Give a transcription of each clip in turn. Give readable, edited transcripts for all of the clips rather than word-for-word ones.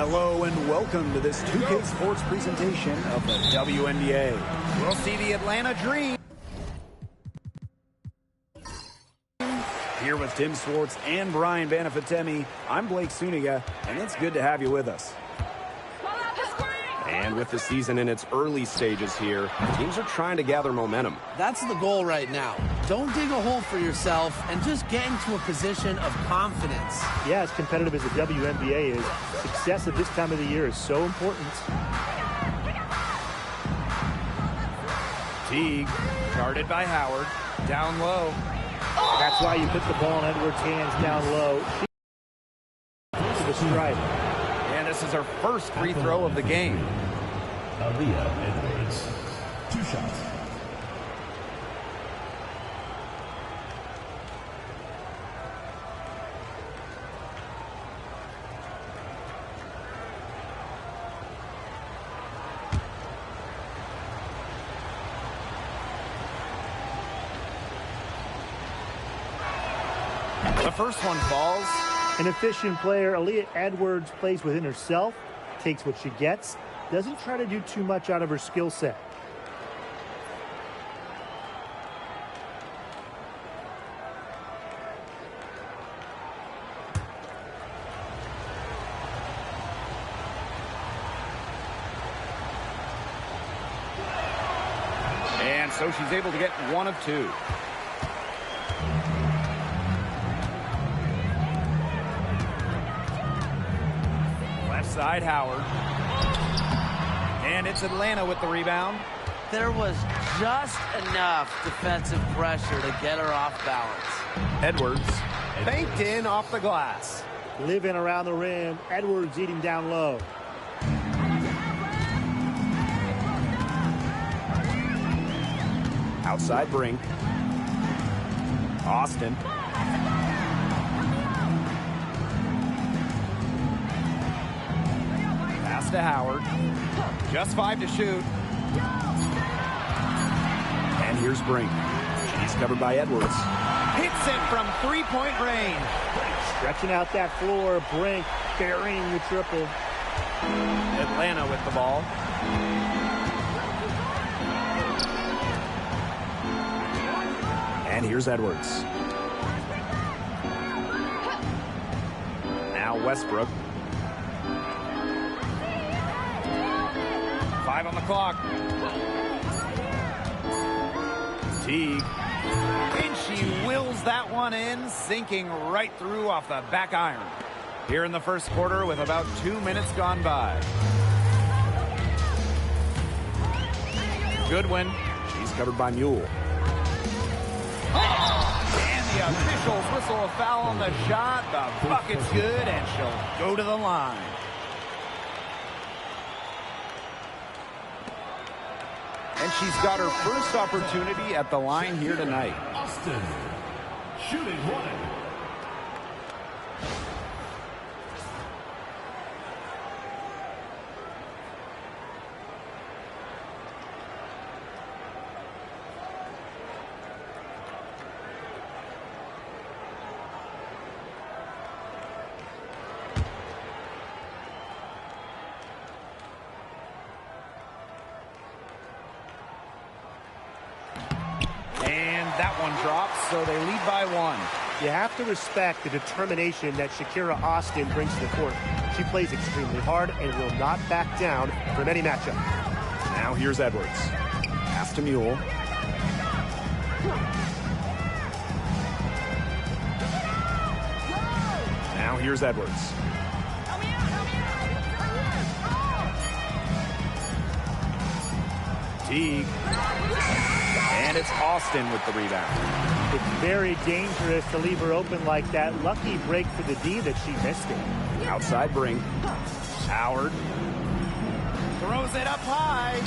Hello and welcome to this 2K Sports presentation of the WNBA. We'll see the Atlanta Dream here with Tim Swartz and Brian Banafitemi. I'm Blake Suniga, and it's good to have you with us. And with the season in its early stages here, teams are trying to gather momentum. That's the goal right now. Don't dig a hole for yourself and just get into a position of confidence. Yeah, as competitive as the WNBA is, success at this time of the year is so important. Teague, guarded by Howard, down low. That's why you put the ball in Edwards' hands down low. To the stripe. And this is her first free throw of the game. Edwards, 2 shots. The first one falls. An efficient player, Aaliyah Edwards plays within herself, takes what she gets, doesn't try to do too much out of her skill set. And so she's able to get 1 of 2. Side Howard. And it's Atlanta with the rebound. There was just enough defensive pressure to get her off balance. Edwards banked in off the glass. Living around the rim, Edwards eating down low. Outside Brink. Austin. To Howard. Just 5 to shoot. And here's Brink. She's covered by Edwards. Hits it from 3-point range. Stretching out that floor. Brink burying the triple. Atlanta with the ball. And here's Edwards. Now Westbrook. 5 on the clock. Teague. And she wills that one in, sinking right through off the back iron. Here in the first quarter with about 2 minutes gone by. Goodwin. She's covered by Mule. And the officials whistle a foul on the shot. The bucket's good, and she'll go to the line. And she's got her first opportunity at the line here tonight. Austin, shooting 1. That one drops, so they lead by 1. You have to respect the determination that Shakira Austin brings to the court. She plays extremely hard and will not back down from any matchup. Now here's Edwards. Pass to Mule. Now here's Edwards. Teague. And it's Austin with the rebound. It's very dangerous to leave her open like that. Lucky break for the D that she missed it. Outside Brink. Howard. Throws it up high.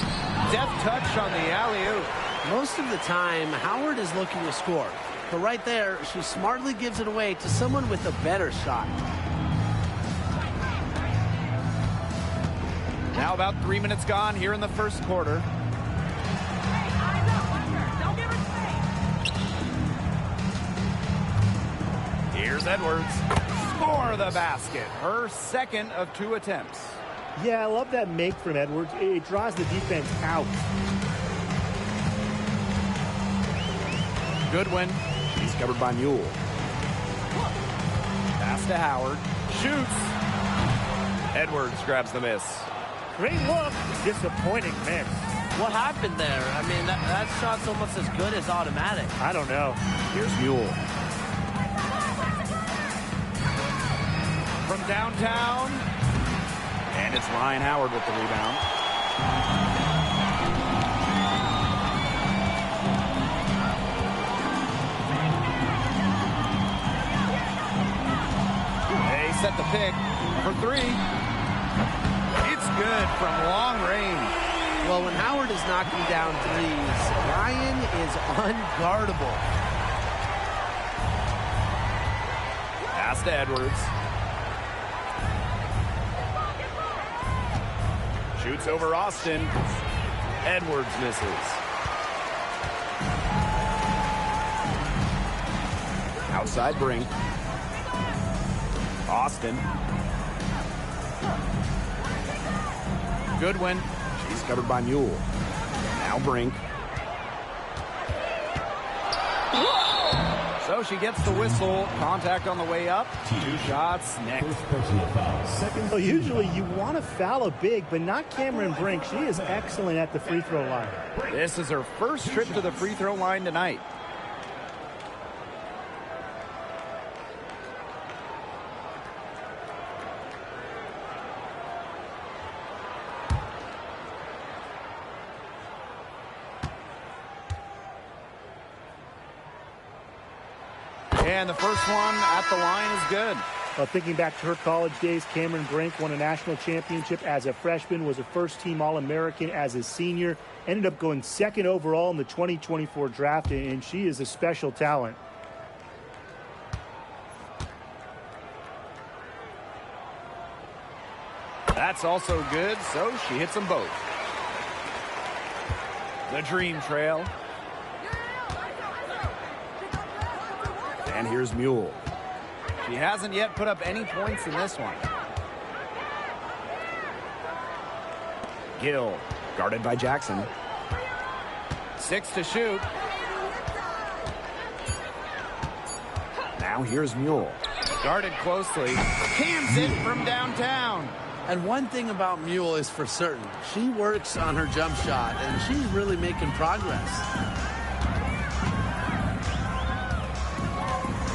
Deft touch on the alley-oop. Most of the time, Howard is looking to score. But right there, she smartly gives it away to someone with a better shot. Now about 3 minutes gone here in the first quarter. Here's Edwards. for the basket. Her second of 2 attempts. Yeah, I love that make from Edwards. It draws the defense out. Goodwin. He's covered by Mule. Pass to Howard. Shoots. Edwards grabs the miss. Great look. Disappointing miss. What happened there? I mean, that shot's almost as good as automatic. I don't know. Here's Mule. From downtown. And it's Ryan Howard with the rebound. They set the pick for 3. It's good from long range. Well, when Howard is knocking down threes, Ryan is unguardable. Pass to Edwards. Shoots over Austin. Edwards misses. Outside Brink. Austin. Goodwin. She's covered by Mule. Now Brink. So she gets the whistle. Contact on the way up. 2 shots next. First personal foul. Second. Well, usually you want to foul a big, but not Cameron Brink. She is excellent at the free throw line. This is her first trip to the free throw line tonight. And the first one at the line is good. Thinking back to her college days, Cameron Brink won a national championship as a freshman, was a first-team All-American as a senior, ended up going 2nd overall in the 2024 draft, and she is a special talent. That's also good, so she hits them both. The dream trail. And here's Mule. She hasn't yet put up any points in this one. Gill. Guarded by Jackson. 6 to shoot. Now here's Mule. Guarded closely. Cams it from downtown. And one thing about Mule is for certain. She works on her jump shot, and she's really making progress.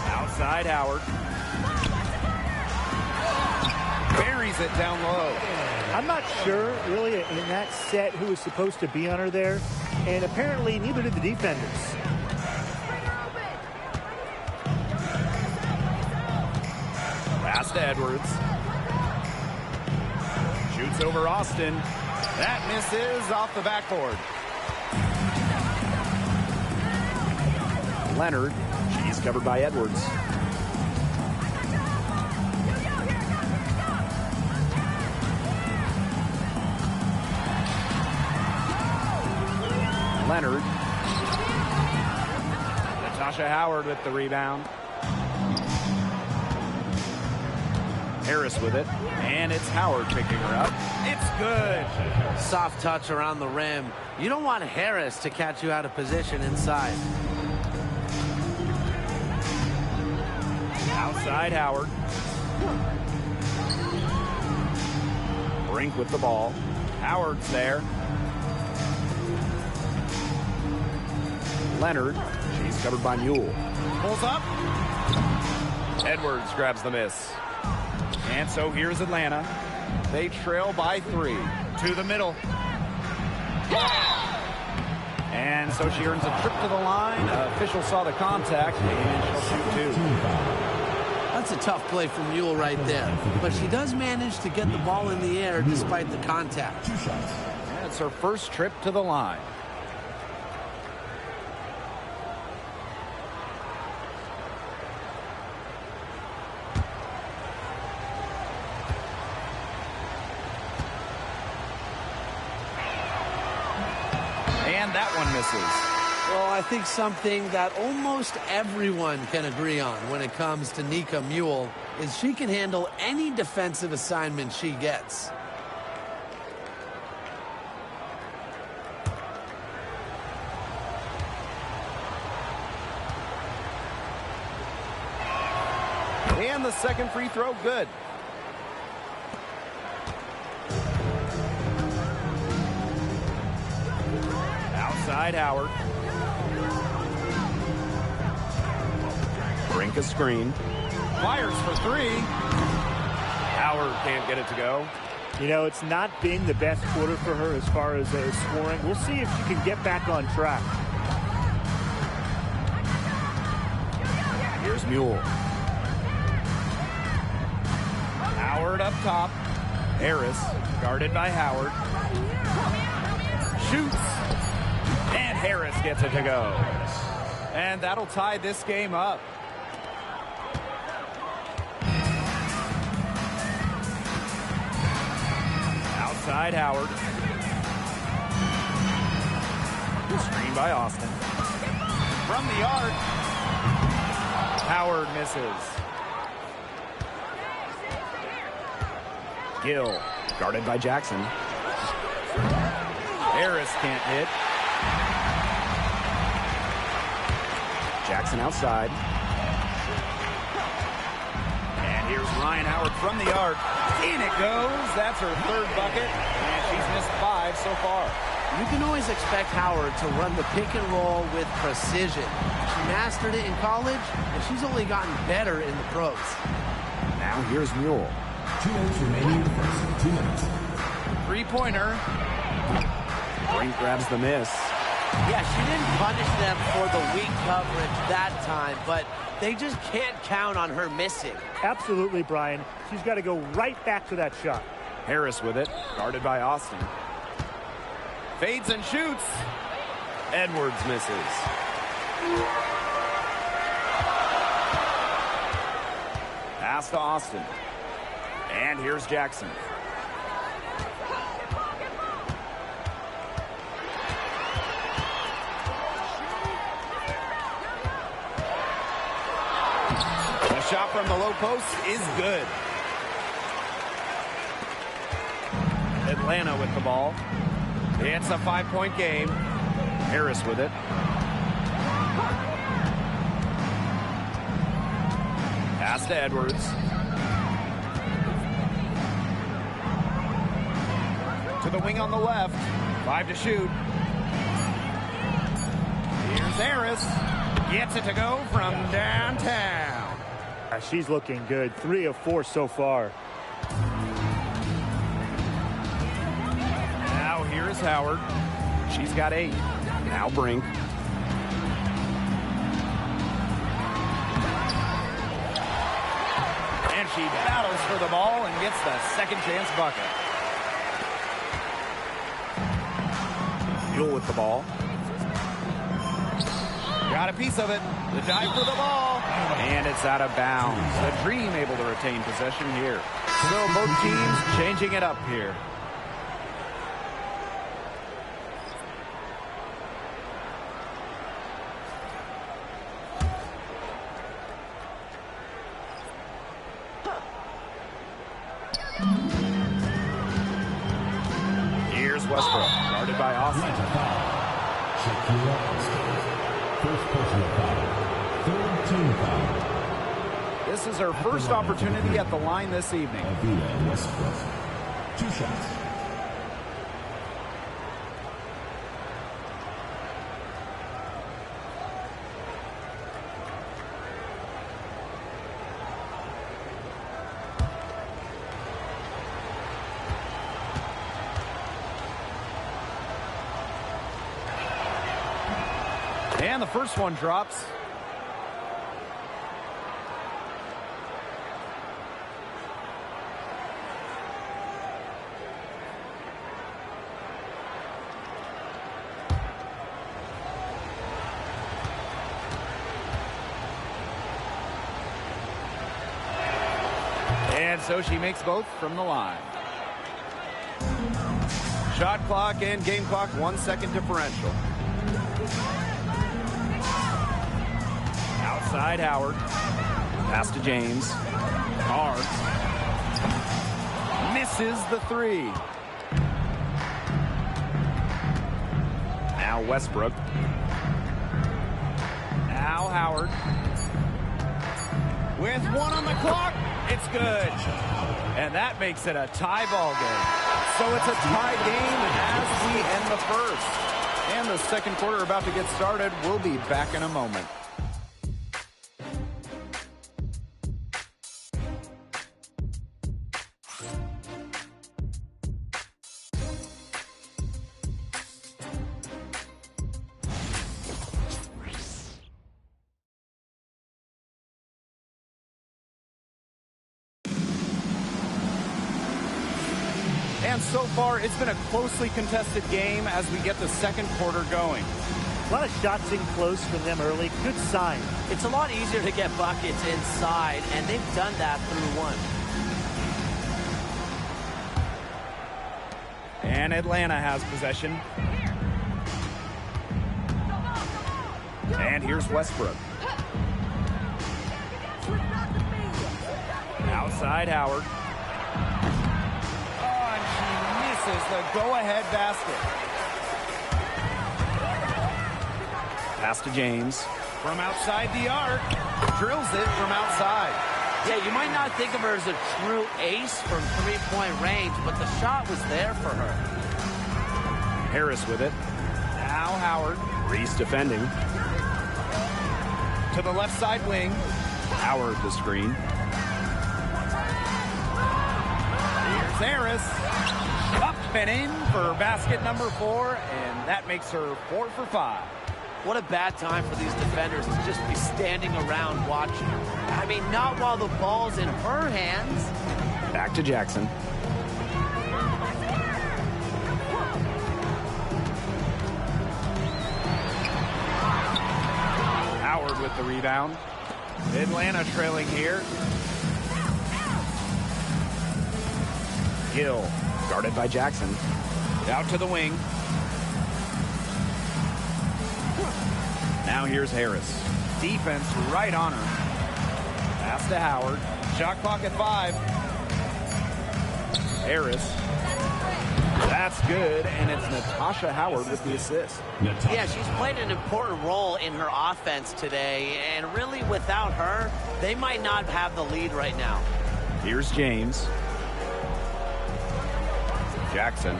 Outside Howard. Buries it down low. I'm not sure, really, in that set who was supposed to be on her there, and apparently neither did the defenders. Pass to Edwards. Shoots over Austin. That misses off the backboard. Leonard. She's covered by Edwards. Leonard. Natasha Howard with the rebound. Harris with it. And it's Howard picking her up. It's good. Soft touch around the rim. You don't want Harris to catch you out of position inside. Outside Howard. Brink with the ball. Howard's there. Leonard. She's covered by Mule. Pulls up. Edwards grabs the miss. And so here's Atlanta. They trail by 3. To the middle. And so she earns a trip to the line. Official saw the contact, and she'll shoot 2. That's a tough play from Mule right there. But she does manage to get the ball in the air despite the contact. 2 shots. And it's her first trip to the line. And that one misses. Well, I think something that almost everyone can agree on when it comes to Nika Mule is she can handle any defensive assignment she gets. And the second free throw, good. Outside Howard. Brink a screen. Fires for three. Howard can't get it to go. You know, it's not been the best quarter for her as far as scoring. We'll see if she can get back on track. Here's Mule. Howard up top. Harris guarded by Howard. Shoots. And Harris gets it to go. And that'll tie this game up. Outside Howard. Screen by Austin. From the arc. Howard misses. Gill Guarded by Jackson. Harris can't hit. Jackson outside. And here's Ryan Howard from the arc. In it goes. That's her third bucket. And she's missed 5 so far. You can always expect Howard to run the pick and roll with precision. She mastered it in college, and she's only gotten better in the pros. Now here's Mule. 2 minutes remaining in the first. 2 minutes. Three-pointer. Brink grabs the miss. Yeah, she didn't punish them for the weak coverage that time, but they just can't count on her missing. Absolutely, Brian. She's got to go right back to that shot. Harris with it. Guarded by Austin. Fades and shoots. Edwards misses. Pass to Austin. And here's Jackson. The shot from the low post is good. Atlanta with the ball. It's a 5-point game. Harris with it. Pass to Edwards. To the wing on the left. 5 to shoot. Here's Harris. Gets it to go from downtown. She's looking good. 3 of 4 so far. Now here is Howard. She's got 8. Now Brink. And she battles for the ball and gets the second chance bucket. Mule with the ball. Got a piece of it. The dive for the ball. And it's out of bounds. The Dream able to retain possession here. So both teams changing it up here. Here's Westbrook, guarded by Austin. Shakira Austin. First personal foul. Third team foul. This is her first opportunity at the line this evening. Avila Westbrook. 2 shots. And the first one drops. And so she makes both from the line. Shot clock and game clock, 1 second differential. Outside Howard. Pass to James. Carr misses the three. Now Westbrook. Now Howard. With one on the clock, it's good. And that makes it a tie ball game. So it's a tie game as we end the first. And the second quarter about to get started. We'll be back in a moment. And so far, it's been a closely contested game as we get the second quarter going. A lot of shots in close from them early. Good sign. It's a lot easier to get buckets inside, and they've done that through one. And Atlanta has possession. And here's Westbrook. Outside Howard. Is the go-ahead basket. Pass to James. From outside the arc. Drills it from outside. Yeah, you might not think of her as a true ace from three-point range, but the shot was there for her. Harris with it. Now Howard. Reese defending. To the left side wing. Howard the screen. Here's Harris. Up and in for basket number 4, and that makes her 4 for 5. What a bad time for these defenders to just be standing around watching. I mean, not while the ball's in her hands. Back to Jackson. Howard with the rebound. Atlanta trailing here. Gill. Guarded by Jackson. Out to the wing. Now here's Harris. Defense right on her. Pass to Howard. Shot clock at 5. Harris. That's good, and it's Natasha Howard with the assist. Yeah, she's played an important role in her offense today, and really without her, they might not have the lead right now. Here's James. Jackson.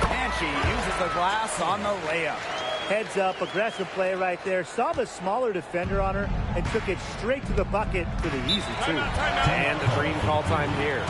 And she uses the glass on the layup. Heads up, aggressive play right there. Saw the smaller defender on her and took it straight to the bucket for the easy two. And the green call time here.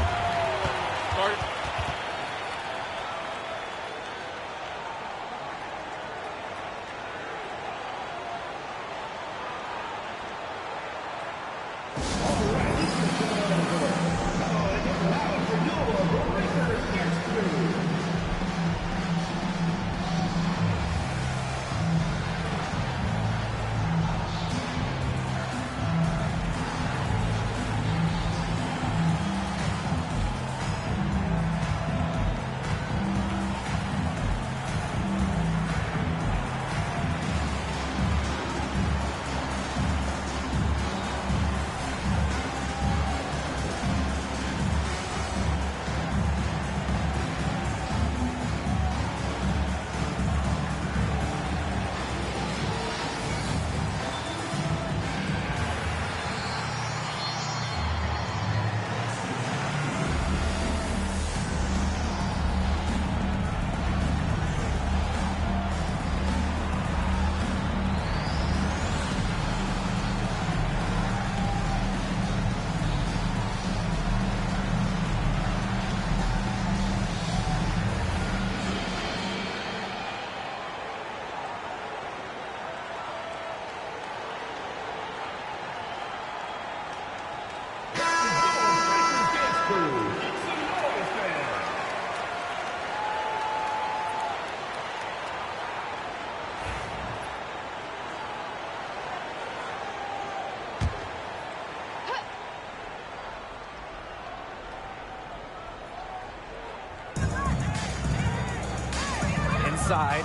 Inside.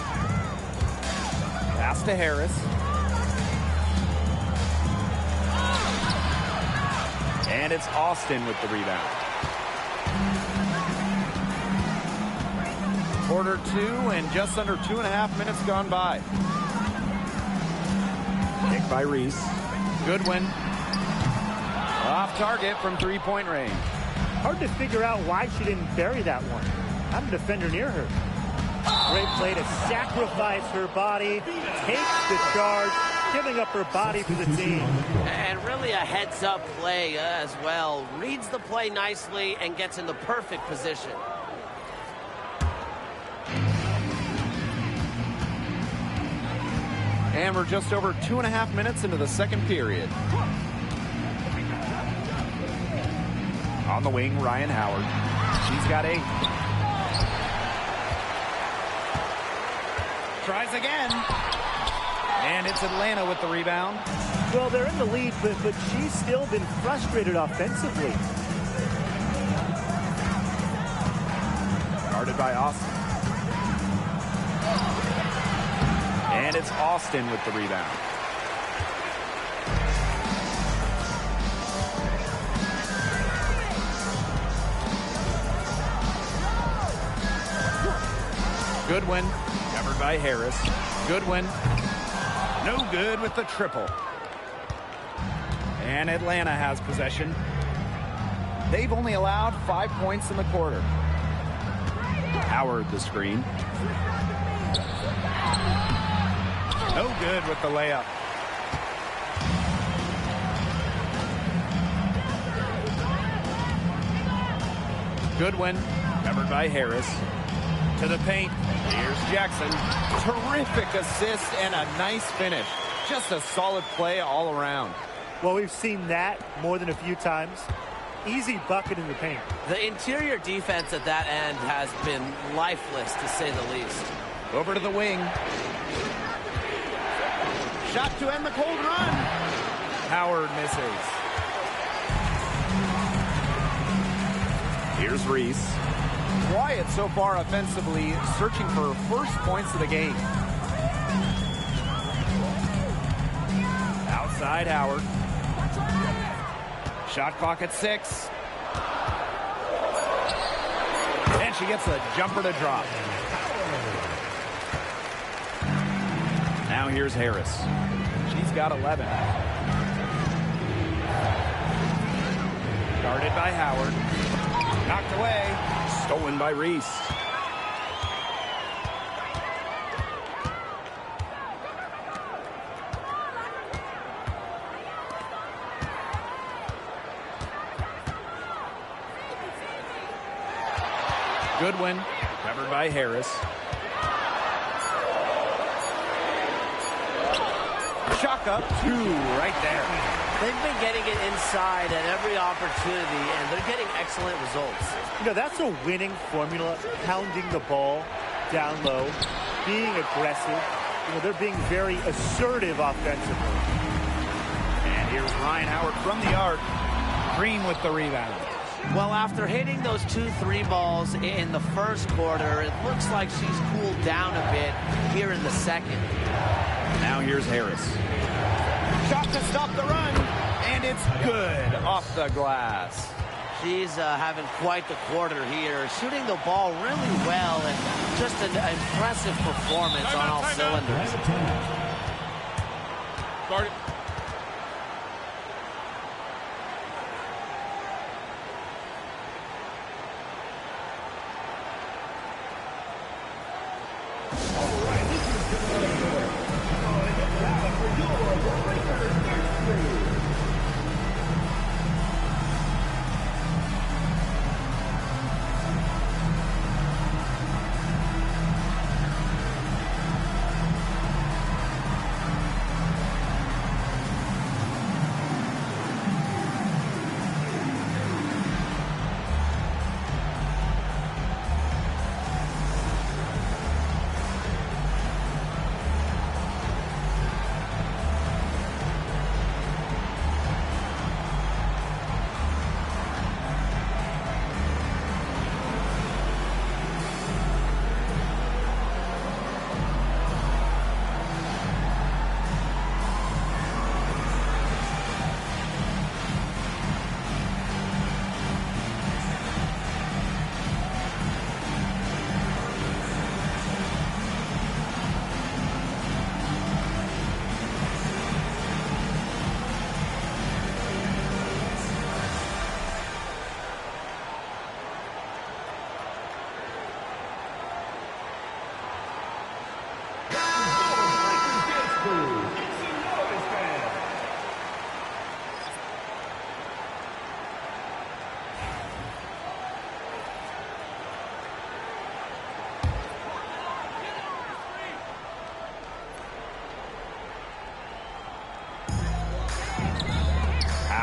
Pass Pass to Harris. And it's Austin with the rebound. Quarter 2 and just under 2.5 minutes gone by. Kick by Reese. Goodwin. Off target from three-point range. Hard to figure out why she didn't bury that one. Not a defender near her. Great play to sacrifice her body, takes the charge, giving up her body for the team. And really a heads-up play as well. Reads the play nicely and gets in the perfect position. And we're just over 2.5 minutes into the second period. On the wing, Ryan Howard. She's got 8. Tries again. And it's Atlanta with the rebound. Well, they're in the lead, but she's still been frustrated offensively. Guarded by Austin. And it's Austin with the rebound. Goodwin, covered by Harris. Goodwin, no good with the triple. And Atlanta has possession. They've only allowed 5 points in the quarter. Howard the screen. No good with the layup. Goodwin, covered by Harris. To the paint. Here's Jackson. Terrific assist and a nice finish. Just a solid play all around. Well, we've seen that more than a few times. Easy bucket in the paint. The interior defense at that end has been lifeless, to say the least. Over to the wing. Shot to end the cold run. Howard misses. Here's Reese. Quiet so far offensively, searching for first points of the game. Outside Howard. Shot clock at 6. And she gets a jumper to drop. Now here's Harris. She's got 11. Guarded by Howard. Knocked away. Stolen by Reese. Goodwin, covered by Harris. Shock up 2 right there. They've been getting it inside at every opportunity, and they're getting excellent results. You know, that's a winning formula, pounding the ball down low, being aggressive. You know, they're being very assertive offensively. And here's Ryan Howard from the arc. Green with the rebound. Well, after hitting those 2 3 balls in the first quarter, it looks like she's cooled down a bit here in the second. Now here's Harris. Shot to stop the run, and it's good off the glass. She's having quite the quarter here, shooting the ball really well, and just an impressive performance on all cylinders. Guard it.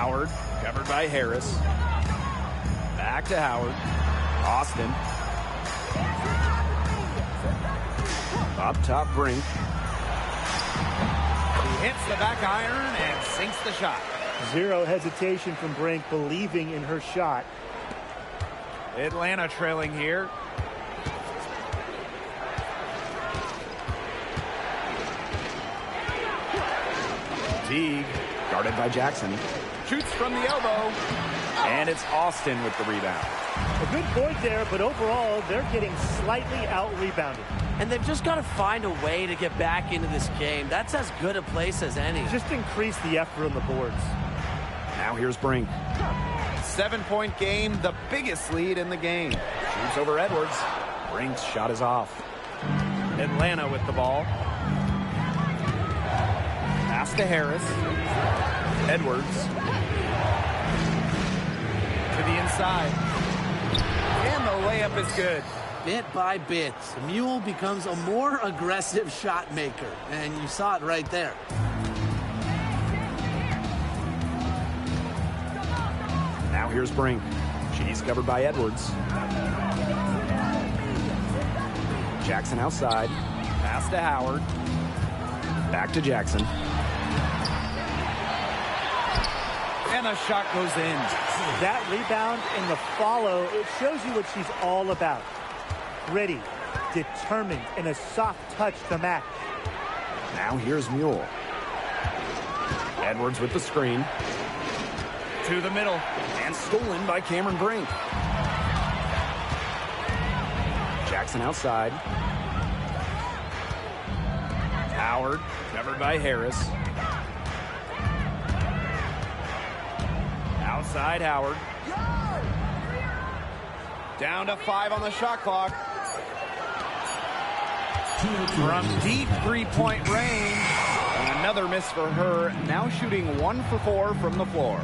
Howard, covered by Harris. Back to Howard. Austin. Up top, Brink. He hits the back iron and sinks the shot. Zero hesitation from Brink, believing in her shot. Atlanta trailing here. Teague, Guarded by Jackson. shoots from the elbow. And it's Austin with the rebound. A good point there, but overall, they're getting slightly out-rebounded. And they've just got to find a way to get back into this game. That's as good a place as any. Just increase the effort on the boards. Now here's Brink. 7-point game, the biggest lead in the game. Shoots over Edwards. Brink's shot is off. Atlanta with the ball. Pass to Harris. Edwards. To the inside. And the layup is good. Bit by bit, Mule becomes a more aggressive shot maker. And you saw it right there. Now here's Brink. She's covered by Edwards. Jackson outside. Pass to Howard. Back to Jackson. And a shot goes in. That rebound and the follow, it shows you what she's all about. Ready, determined, and a soft touch to match. Now here's Mule. Edwards with the screen. To the middle. And stolen by Cameron Brink. Jackson outside. Howard, covered by Harris. Outside Howard. Down to 5 on the shot clock. From deep three-point range. And another miss for her. Now shooting 1 for 4 from the floor.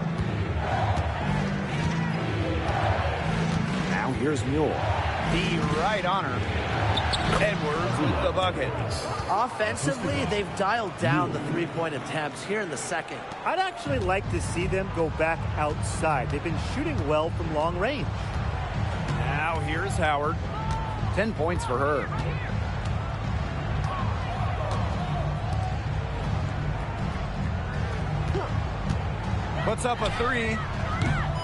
Now here's Mule. Be right on her. Edwards with the bucket. Offensively, they've dialed down the three-point attempts here in the second. I'd actually like to see them go back outside. They've been shooting well from long range. Now here's Howard. 10 points for her. Puts up a 3.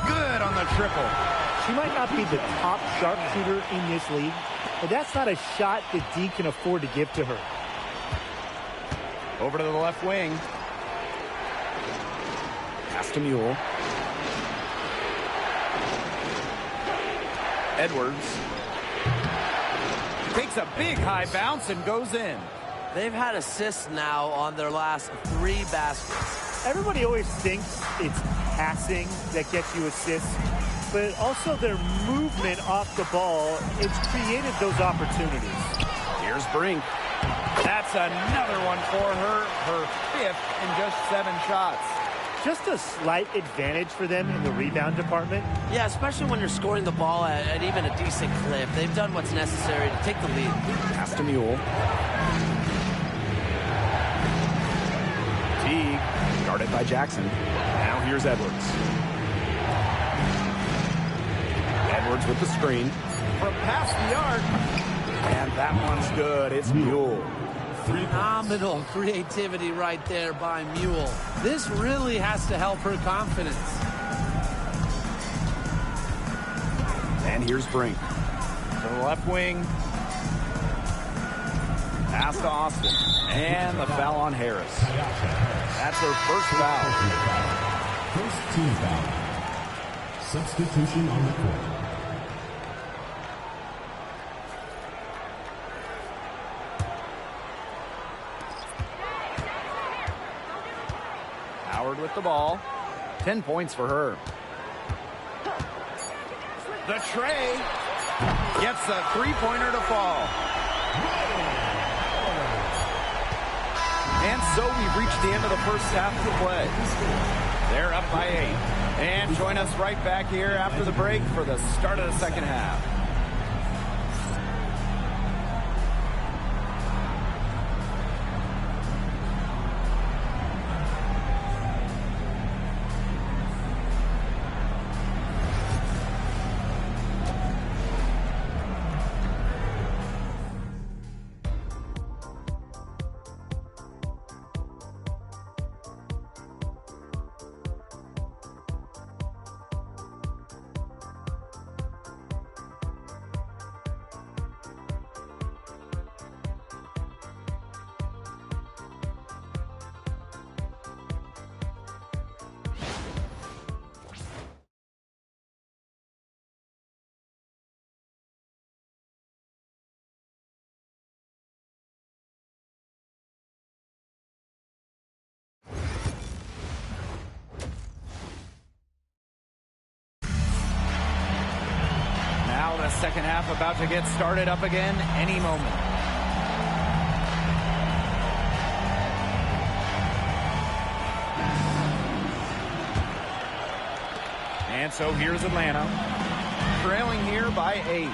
Good on the triple. She might not be the top sharpshooter in this league, but that's not a shot that D can afford to give to her. Over to the left wing. Pass to Mule. Edwards. Takes a big high bounce and goes in. They've had assists now on their last 3 baskets. Everybody always thinks it's passing that gets you assists, but also their movement off the ball, it's created those opportunities. Here's Brink. That's another one for her. Her 5th in just 7 shots. Just a slight advantage for them in the rebound department. Yeah, especially when you're scoring the ball at even a decent clip. They've done what's necessary to take the lead. Pass to Mule. Teague. Guarded by Jackson. Now here's Edwards. Edwards with the screen. From past the arc. And that one's good. It's Mule. Phenomenal creativity right there by Mule. This really has to help her confidence. And here's Brink. To the left wing. Pass to Austin. And the foul on Harris. That's her first foul. First team foul. Substitution on the court. Howard with the ball. 10 points for her. The tray gets a 3-pointer to fall. And so we've reached the end of the first half of the play. They're up by 8. And join us right back here after the break for the start of the second half. Second half about to get started up again any moment. And so here's Atlanta, trailing here by 8.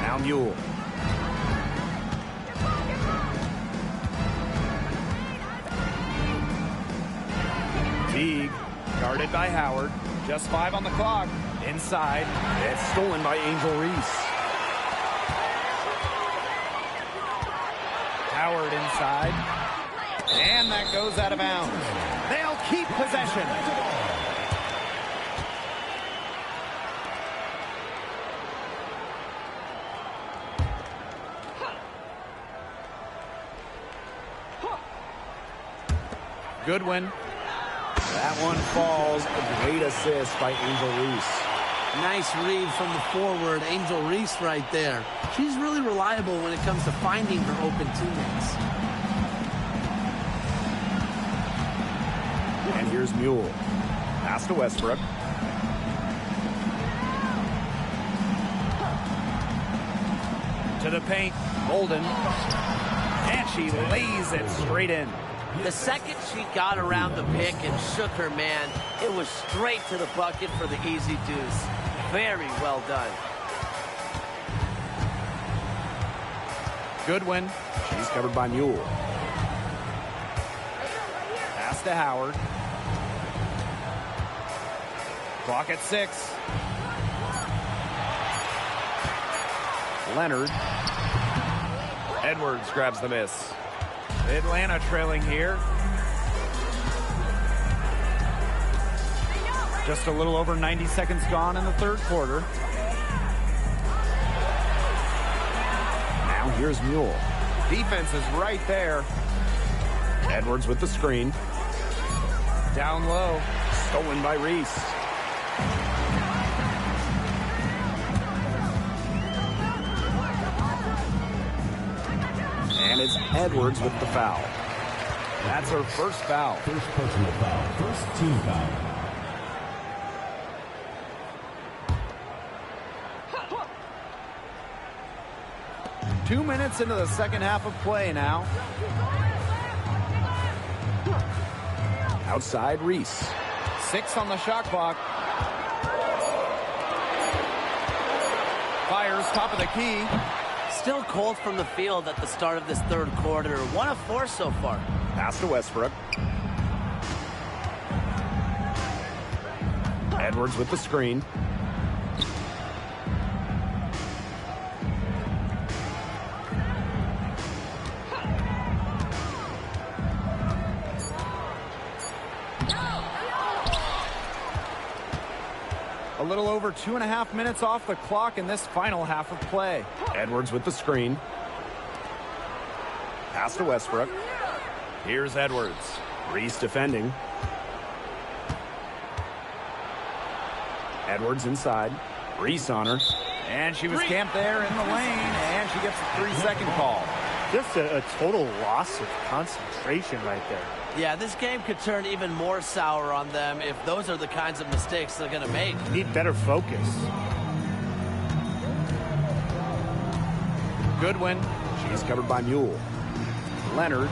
Now Mule. Teague, guarded by Howard. Just 5 on the clock. Inside. It's stolen by Angel Reese. Howard inside. And that goes out of bounds. They'll keep possession. Goodwin. That one falls. A great assist by Angel Reese. Nice read from the forward, Angel Reese right there. She's really reliable when it comes to finding her open teammates. And here's Mule. Pass to Westbrook. To the paint. Golden. And she lays it straight in. The second she got around the pick and shook her man, it was straight to the bucket for the easy deuce. Very well done. Goodwin. She's covered by Mule. Pass to Howard. Clock at 6. Leonard. Edwards grabs the miss. Atlanta trailing here. Just a little over 90 seconds gone in the third quarter. Now here's Mule. Defense is right there. Edwards with the screen. Down low. Stolen by Reese. And it's Edwards with the foul. That's her first foul. First personal foul. First team foul. Two minutes into the second half of play now. Outside Reese. 6 on the shot clock. Fires top of the key. Still cold from the field at the start of this third quarter. 1 of 4 so far. Pass to Westbrook. Edwards with the screen. A little over 2.5 minutes off the clock in this final half of play. Edwards with the screen. Pass to Westbrook. Here's Edwards. Reese defending. Edwards inside. Reese on her. And she was camped there in the lane, and she gets a 3-second call. Just a total loss of concentration right there. Yeah, this game could turn even more sour on them if those are the kinds of mistakes they're going to make. Need better focus. Goodwin. She's covered by Mule. Leonard.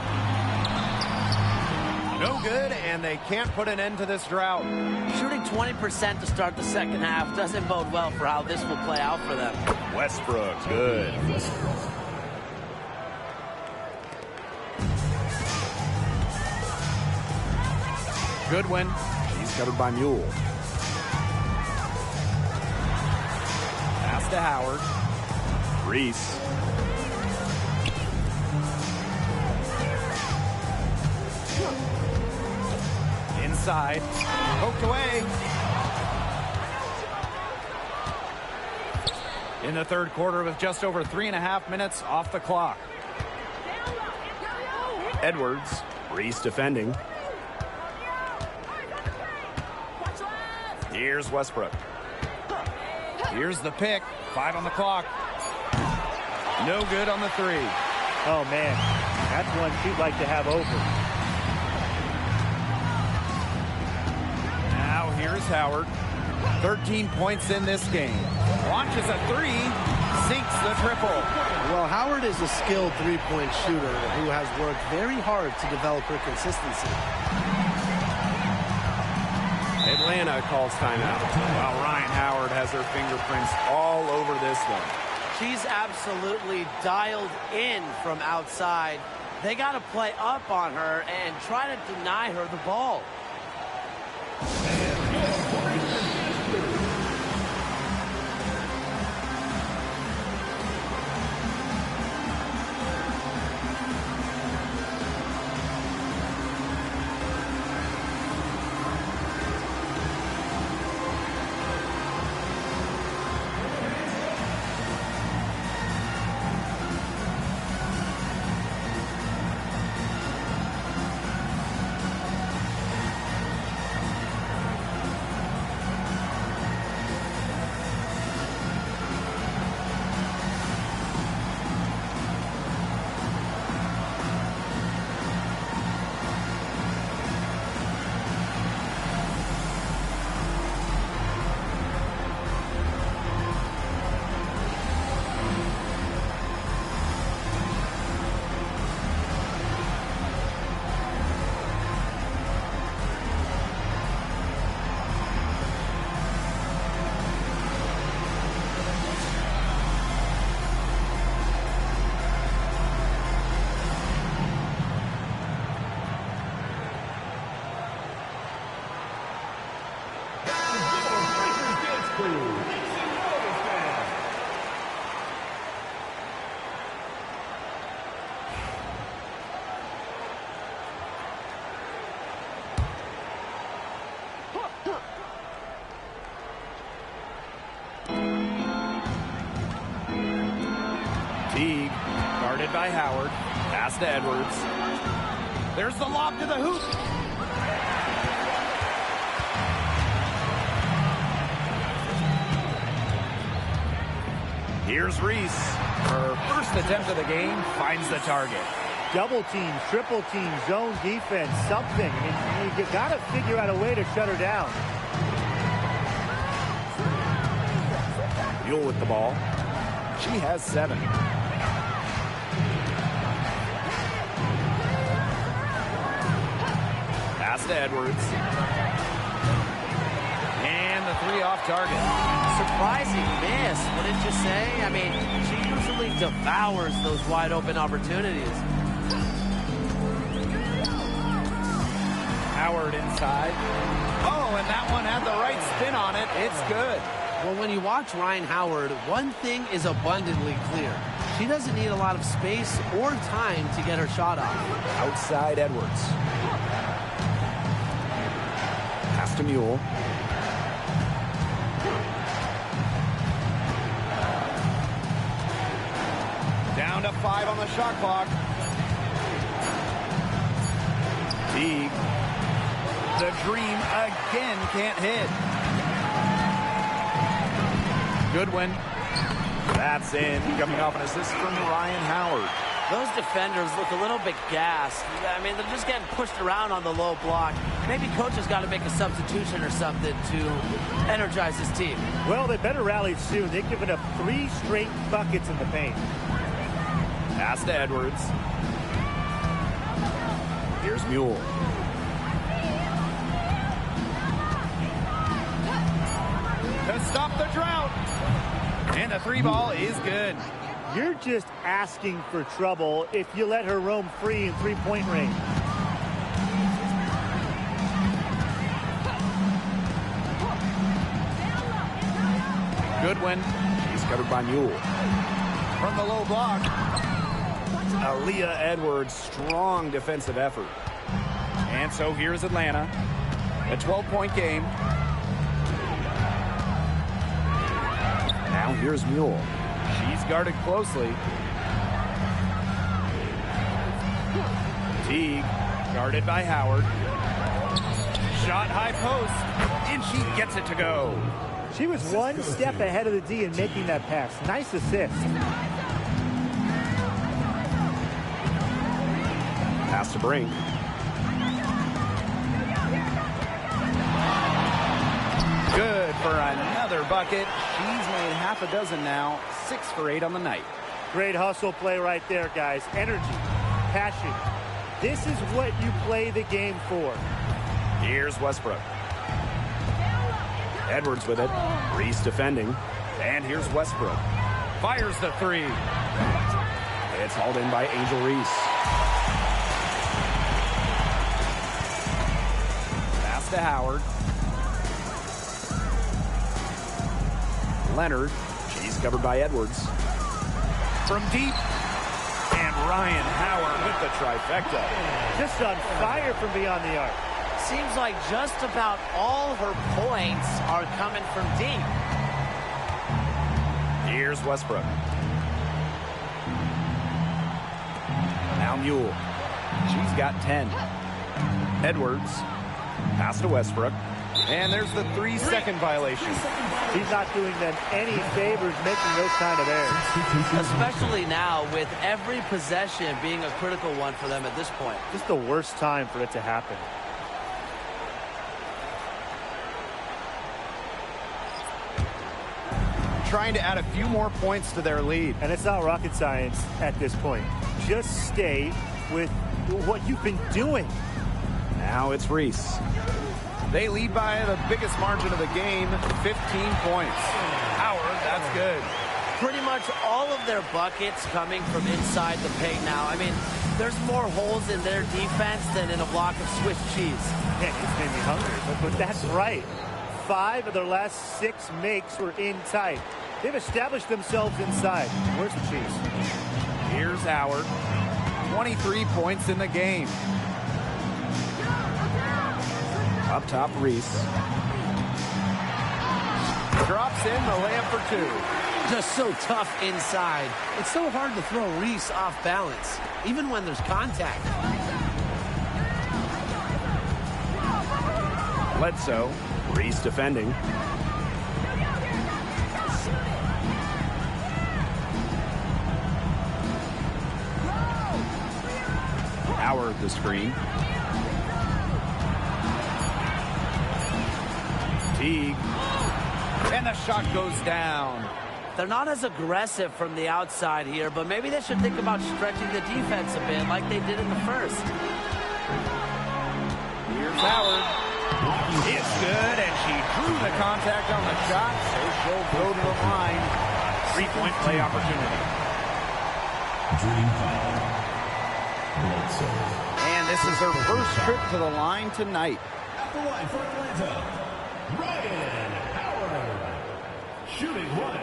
No good, and they can't put an end to this drought. Shooting 20% to start the second half doesn't bode well for how this will play out for them. Westbrook, good. Goodwin. She's covered by Mule. Pass to Howard. Reese. Inside. Poked away. In the third quarter with just over 3.5 minutes off the clock. Edwards. Reese defending. Here's Westbrook. Here's the pick. 5 on the clock. No good on the 3. Oh, man. That's one she'd like to have over. Now here's Howard. 13 points in this game. Launches a three, sinks the triple. Well, Howard is a skilled three-point shooter who has worked very hard to develop her consistency. Atlanta calls timeout. While Ryan Howard has her fingerprints all over this one. She's absolutely dialed in from outside. They got to play up on her and try to deny her the ball. Teague, guarded by Howard. Pass to Edwards. There's the lob to the hoop. Here's Reese. Her first attempt of the game finds the target. Double team, triple team, zone defense, something. I mean, you got to figure out a way to shut her down. Mule with the ball. She has 7. Pass to Edwards. And the 3 off target. Surprising miss, wouldn't you say? I mean, she usually devours those wide open opportunities. Howard inside. Oh, and that one had the right spin on it. It's good. Well, when you watch Ryan Howard, one thing is abundantly clear. She doesn't need a lot of space or time to get her shot off. Outside Edwards. Pass to Mule. Down to 5 on the shot clock. Teague. The dream again can't hit. Goodwin. That's in. Coming off an assist from Ryan Howard. Those defenders look a little bit gassed. I mean, they're just getting pushed around on the low block. Maybe coach has got to make a substitution or something to energize his team. Well, they better rally soon. They've given up 3 straight buckets in the paint. Pass to Edwards. Here's Mule. To stop the drought. And the 3 ball is good. You're just asking for trouble if you let her roam free in three-point range. Goodwin. He's covered by Mule. From the low block. Aaliyah Edwards, strong defensive effort. And so here's Atlanta. A 12-point game. Now here's Mule. She's guarded closely. Teague, guarded by Howard. Shot high post, and she gets it to go. She was one step ahead of the D in making that pass. Nice assist. Pass to Brink. Good for another bucket. She's made half a dozen now, 6 for 8 on the night. Great hustle play right there, guys. Energy, passion. This is what you play the game for. Here's Westbrook. Edwards with it. Reese defending. And here's Westbrook. Fires the three. It's hauled in by Angel Reese. Pass to Howard. Leonard. She's covered by Edwards. From deep. And Ryan Howard with the trifecta. Just on fire from beyond the arc. Seems like just about all her points are coming from deep. Here's Westbrook. Now Mule. She's got 10. Edwards. Pass to Westbrook. And there's the 3-second violation. She's not doing them any favors making those kind of errors. Especially now with every possession being a critical one for them at this point. Just the worst time for it to happen. Trying to add a few more points to their lead. And it's not rocket science at this point. Just stay with what you've been doing. Now it's Reese. They lead by the biggest margin of the game, 15 points. Howard, that's good. Pretty much all of their buckets coming from inside the paint now. I mean, there's more holes in their defense than in a block of Swiss cheese. Man, it's made me hungry, but that's right. 5 of their last 6 makes were in tight. They've established themselves inside. Where's the cheese? Here's Howard. 23 points in the game. Up top, Reese. Drops in the layup for 2. Just so tough inside. It's so hard to throw Reese off balance, even when there's contact. Bledsoe. Reese defending. Howard the screen. Teague. And the shot goes down. They're not as aggressive from the outside here, but maybe they should think about stretching the defense a bit like they did in the first. Here's Howard. It's good, and she drew the contact on the shot, so she'll go to the line. 3-point play opportunity. Dream foul. Bledsoe. And this is her first trip to the line tonight. At the line for Atlanta, Ryan Howard. Shooting 1.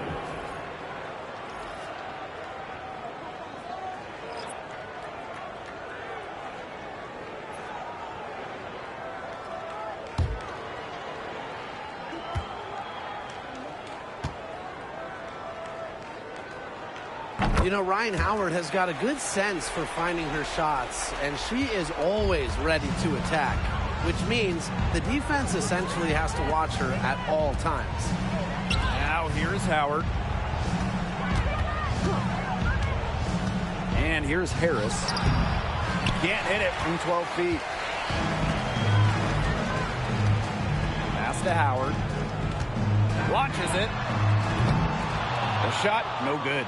You know, Ryan Howard has got a good sense for finding her shots, and she is always ready to attack, which means the defense essentially has to watch her at all times. Now here's Howard. And here's Harris. Can't hit it from 12 feet. Pass to Howard. Launches it. The shot, no good.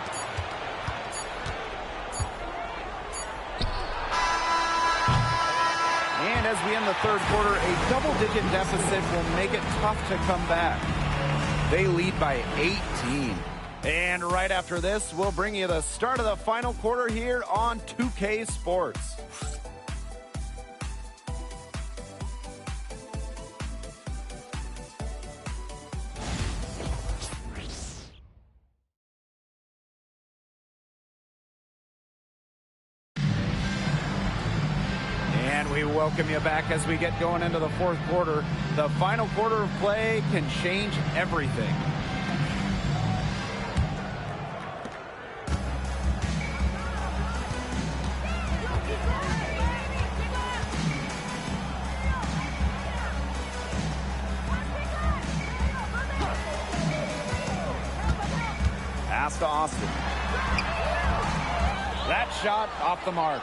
And as we end the third quarter, a double-digit deficit will make it tough to come back. They lead by 18. And right after this, we'll bring you the start of the final quarter here on 2K Sports. We welcome you back as we get going into the fourth quarter. The final quarter of play can change everything. Pass to Austin. That shot off the mark.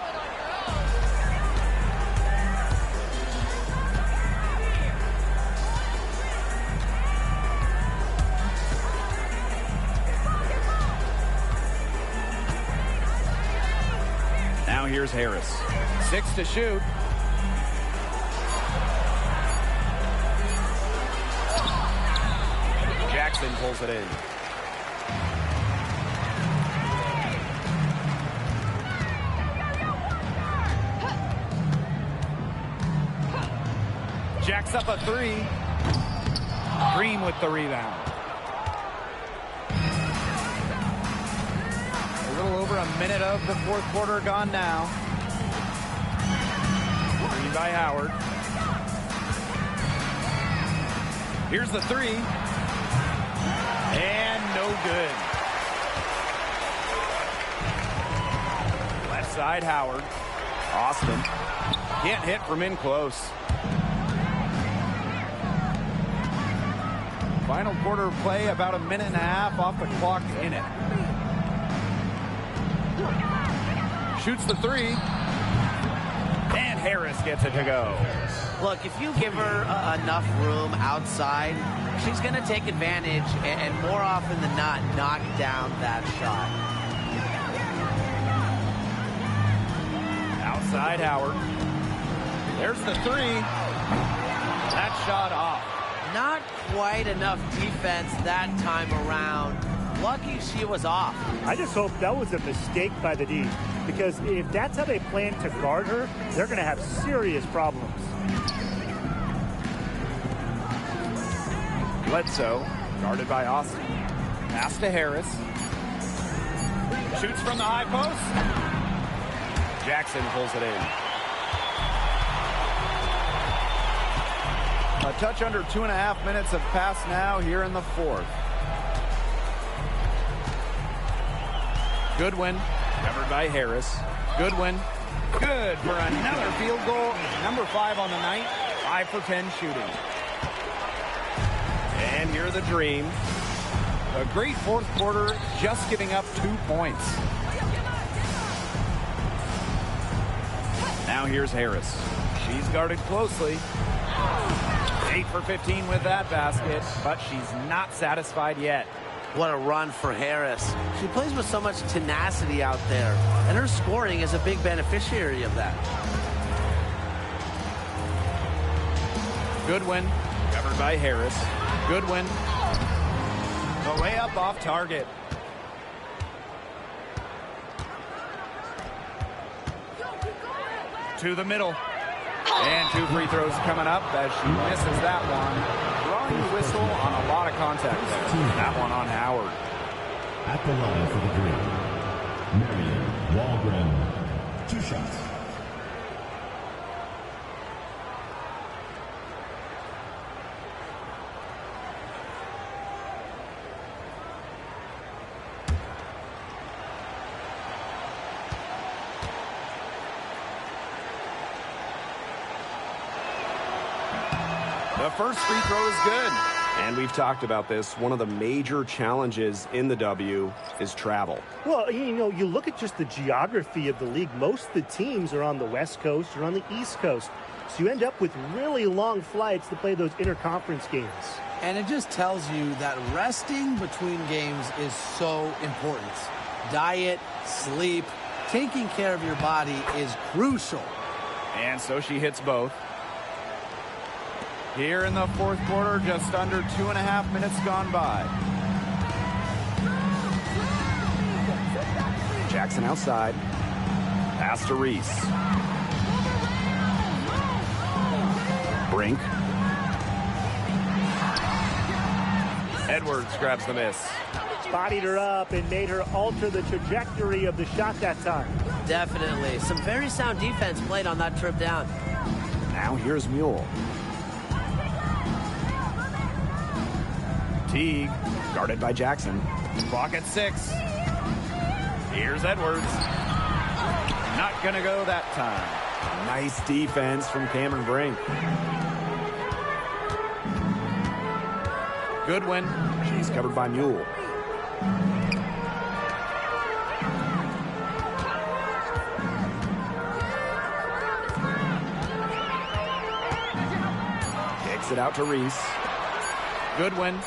here's Harris. 6 to shoot. Jackson pulls it in. Jacks up a 3. Green with the rebound. A little over a minute of the fourth quarter gone now. Green by Howard. Here's the 3. And no good. Left side, Howard. Austin. Can't hit from in close. Final quarter of play, about a minute and a half off the clock in it. Shoots the 3. And Harris gets it to go. Look, if you give her enough room outside, she's going to take advantage and more often than not knock down that shot. Outside Howard. There's the 3. That shot off. Not quite enough defense that time around. Lucky she was off. I just hope that was a mistake by the D, because if that's how they plan to guard her, they're going to have serious problems. Bledsoe, guarded by Austin. Pass to Harris. Shoots from the high post. Jackson pulls it in. A touch under 2.5 minutes have passed now here in the fourth. Goodwin, covered by Harris. Goodwin, good for another field goal. Number 5 on the night, 5 for 10 shooting. And here are the Dream. A great fourth quarter, just giving up 2 points. Now here's Harris. She's guarded closely. 8 for 15 with that basket, but she's not satisfied yet. What a run for Harris. She plays with so much tenacity out there, and her scoring is a big beneficiary of that. Goodwin, covered by Harris. Goodwin, the layup off target. To the middle. And 2 free throws coming up as she misses that one. Drawing the whistle on a lot of contact there. That one on Howard. At the line for the Dream, Marion Wahlgren. 2 shots. The first free throw is good. And we've talked about this. One of the major challenges in the W is travel. Well, you know, you look at just the geography of the league. Most of the teams are on the West Coast or on the East Coast. So you end up with really long flights to play those interconference games. And it just tells you that resting between games is so important. Diet, sleep, taking care of your body is crucial. And so she hits both. Here in the fourth quarter, just under 2.5 minutes gone by. Jackson outside. Pass to Reese. Brink. Edwards grabs the miss. Bodied her up and made her alter the trajectory of the shot that time. Definitely. Some very sound defense played on that trip down. Now here's Mule. Teague, Guarded by Jackson. clock at 6. Here's Edwards. Not gonna go that time. Nice defense from Cameron Brink. Goodwin. She's covered by Mule. Kicks it out to Reese. Goodwin.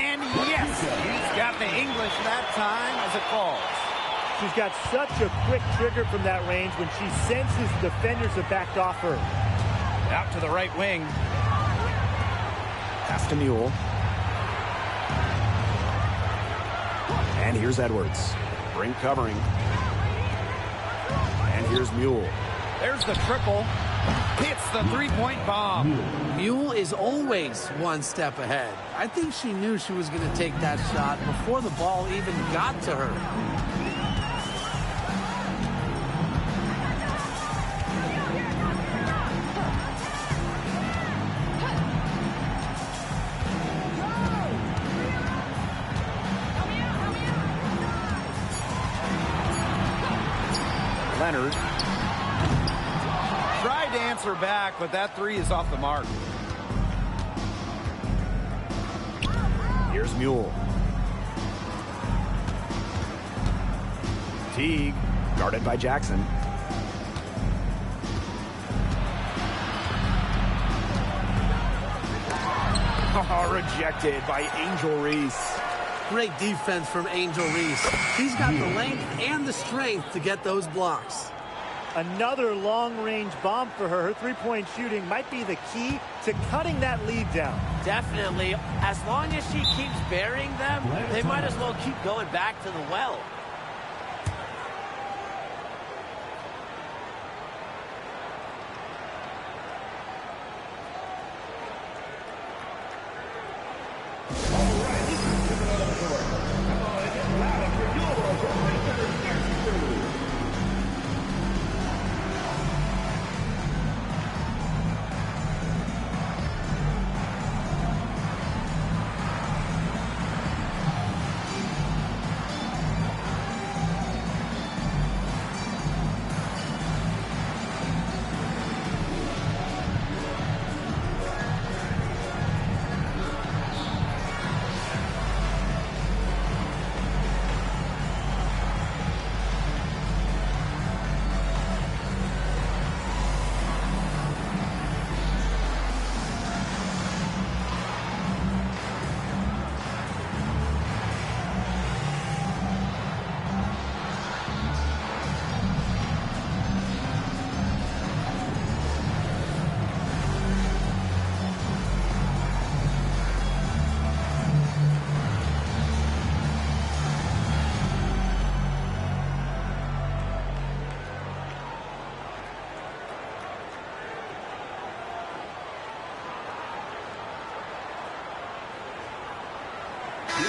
And yes, he's got the English that time as it falls. She's got such a quick trigger from that range when she senses defenders have backed off her. Out to the right wing. Pass to Mule. And here's Edwards. Brink covering. And here's Mule. There's the triple. Hits the three-point bomb. Mule is always one step ahead. I think she knew she was going to take that shot before the ball even got to her. Leonard tried to answer back, but that three is off the mark. Here's Mule. Teague, guarded by Jackson. Rejected by Angel Reese. Great defense from Angel Reese. She's got the length and the strength to get those blocks. Another long-range bomb for her. Her three-point shooting might be the key to cutting that lead down. Definitely. As long as she keeps burying them, they might as well keep going back to the well.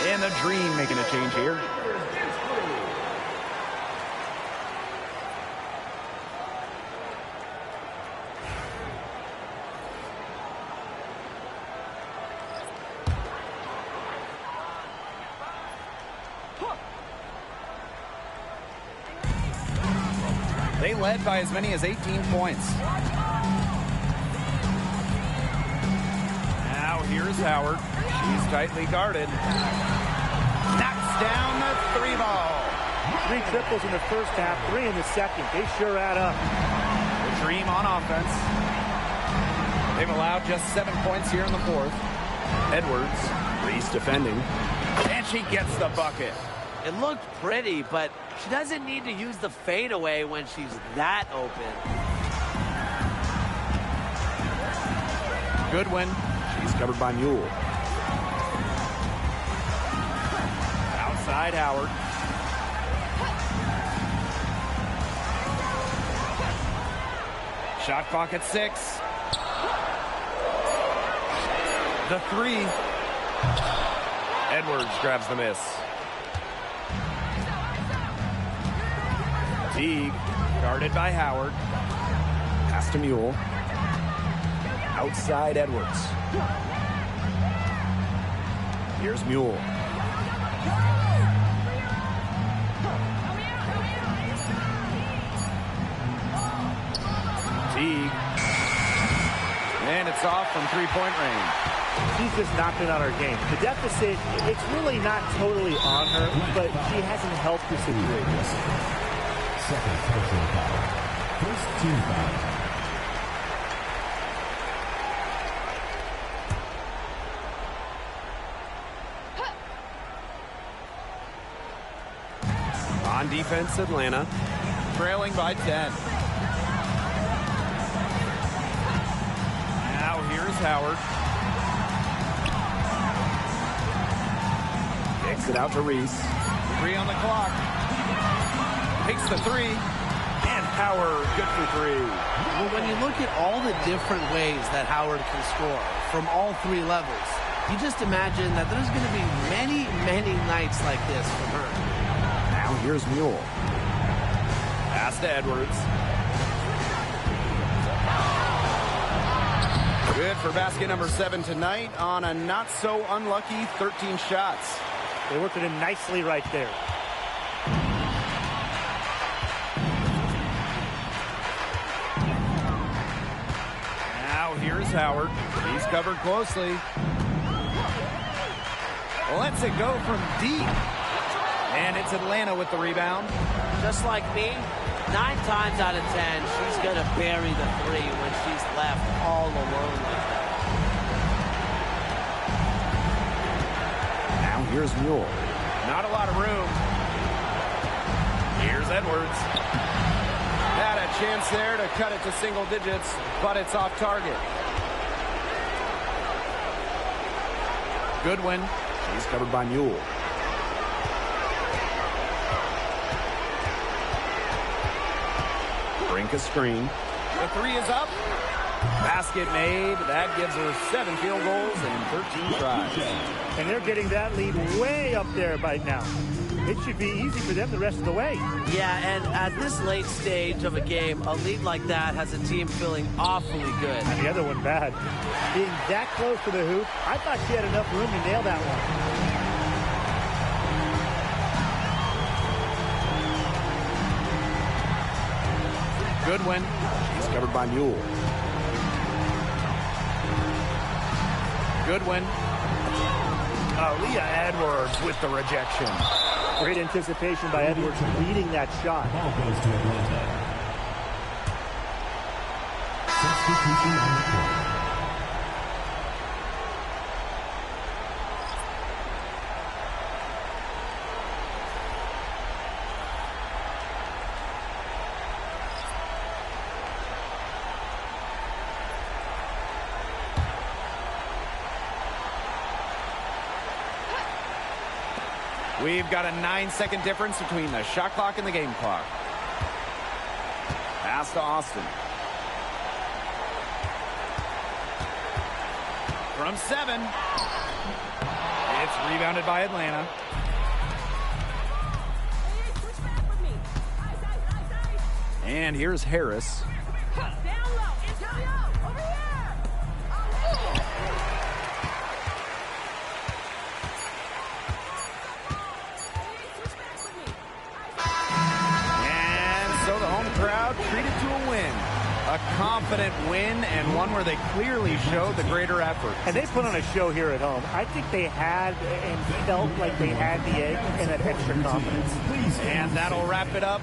And the Dream making a change here. They led by as many as 18 points. Now here's Howard. She's tightly guarded. Knocks down the three ball. 3 triples in the first half, 3 in the second. They sure add up. The Dream on offense. They've allowed just 7 points here in the fourth. Edwards. Reese defending. And she gets the bucket. It looked pretty, but she doesn't need to use the fadeaway when she's that open. Goodwin. She's covered by Mule. Outside Howard. Shot clock at 6. The three. Edwards grabs the miss. Teague, guarded by Howard. Pass to Mule. Outside Edwards. Here's Mule. Teague. And it's off from three-point range. She's just knocking on her game. The deficit, it's really not totally on her, but she hasn't helped the situation. Second personal foul. First team foul. On defense, Atlanta. Trailing by 10. Now here's Howard. Kicks it out to Reese. 3 on the clock. Takes the 3. And Howard, good for 3. Well, when you look at all the different ways that Howard can score from all 3 levels, you just imagine that there's going to be many, many nights like this from her. Now here's Mule. Pass to Edwards. Good for basket number 7 tonight on a not-so-unlucky 13 shots. They worked it in nicely right there. Now here's Howard. He's covered closely. Lets it go from deep. And it's Atlanta with the rebound. Just like me, 9 times out of 10, she's going to bury the 3 when she's left all alone like that. Now here's Mule. Not a lot of room. Here's Edwards. Had a chance there to cut it to single digits, but it's off target. Goodwin. He's covered by Mule. Brink a screen. The 3 is up. Basket made. That gives her 7 field goals and 13 tries. And they're getting that lead way up there right now. It should be easy for them the rest of the way. Yeah, and at this late stage of a game, a lead like that has a team feeling awfully good. And the other one bad. Being that close to the hoop, I thought she had enough room to nail that one. Goodwin. He's covered by Mule. Goodwin. Aaliyah Edwards with the rejection. Great anticipation by Edwards leading that shot. Ball goes to Atlanta. Substitution on the court. We've got a 9-second difference between the shot clock and the game clock. Pass to Austin. From 7. It's rebounded by Atlanta. And here's Harris. Treated to a win. A confident win and one where they clearly showed the greater effort. And they put on a show here at home. I think they had and felt like they had the edge and that extra confidence. And that'll wrap it up